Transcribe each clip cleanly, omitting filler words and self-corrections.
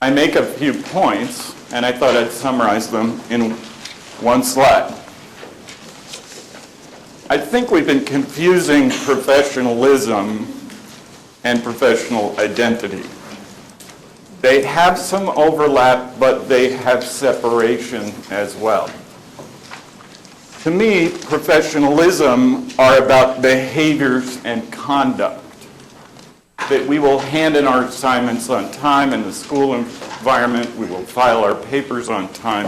I make a few points, and I thought I'd summarize them in one slide. I think we've been confusing professionalism and professional identity. They have some overlap, but they have separation as well. To me, professionalism are about behaviors and conduct. That we will hand in our assignments on time in the school environment. We will file our papers on time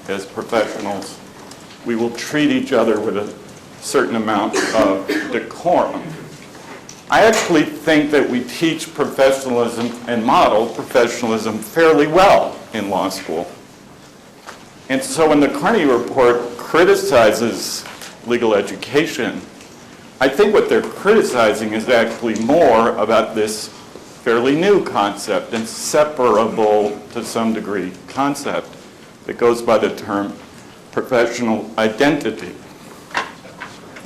as professionals. We will treat each other with a certain amount of decorum. I actually think that we teach professionalism and model professionalism fairly well in law school. And so when the Carnegie Report criticizes legal education, I think what they're criticizing is actually more about this fairly new concept and separable to some degree concept that goes by the term professional identity.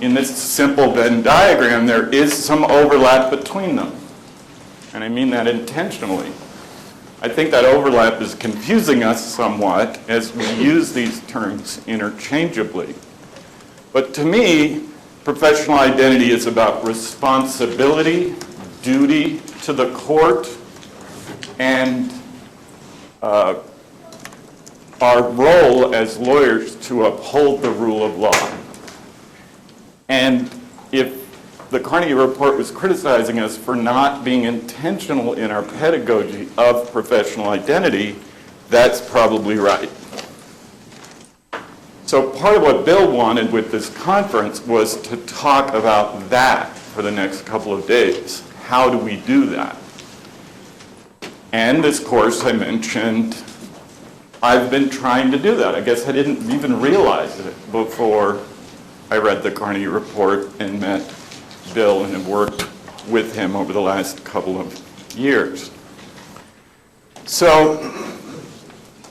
In this simple Venn diagram, there is some overlap between them. And I mean that intentionally. I think that overlap is confusing us somewhat as we use these terms interchangeably. But to me, professional identity is about responsibility, duty to the court, and our role as lawyers to uphold the rule of law. And if the Carnegie Report was criticizing us for not being intentional in our pedagogy of professional identity, that's probably right. So part of what Bill wanted with this conference was to talk about that for the next couple of days. How do we do that? And this course I mentioned, I've been trying to do that. I guess I didn't even realize it before I read the Carnegie Report and met Bill and have worked with him over the last couple of years. So,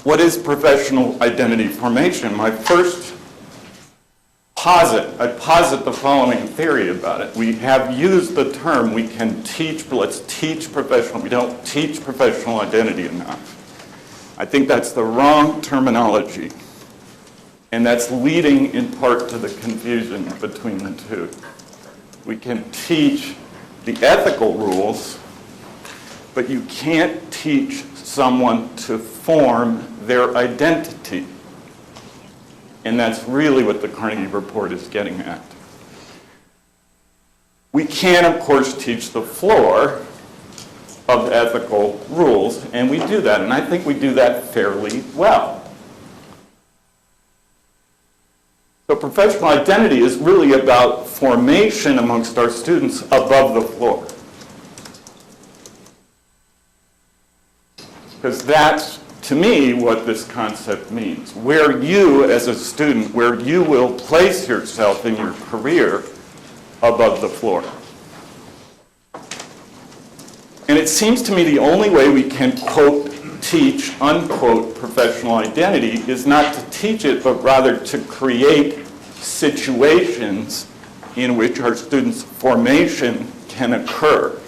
what is professional identity formation? My first I posit the following theory about it. We have used the term, we can teach, but let's teach professional. We don't teach professional identity enough. I think that's the wrong terminology. And that's leading in part to the confusion between the two. We can teach the ethical rules, but you can't teach someone to form their identity. And that's really what the Carnegie Report is getting at. We can, of course, teach the floor of ethical rules, and we do that. And I think we do that fairly well. So professional identity is really about formation amongst our students above the floor. Because that's, to me, what this concept means. Where you, as a student, where you will place yourself in your career above the floor. And it seems to me the only way we can, quote, teach, unquote, professional identity is not to teach it, but rather to create situations in which our students' formation can occur.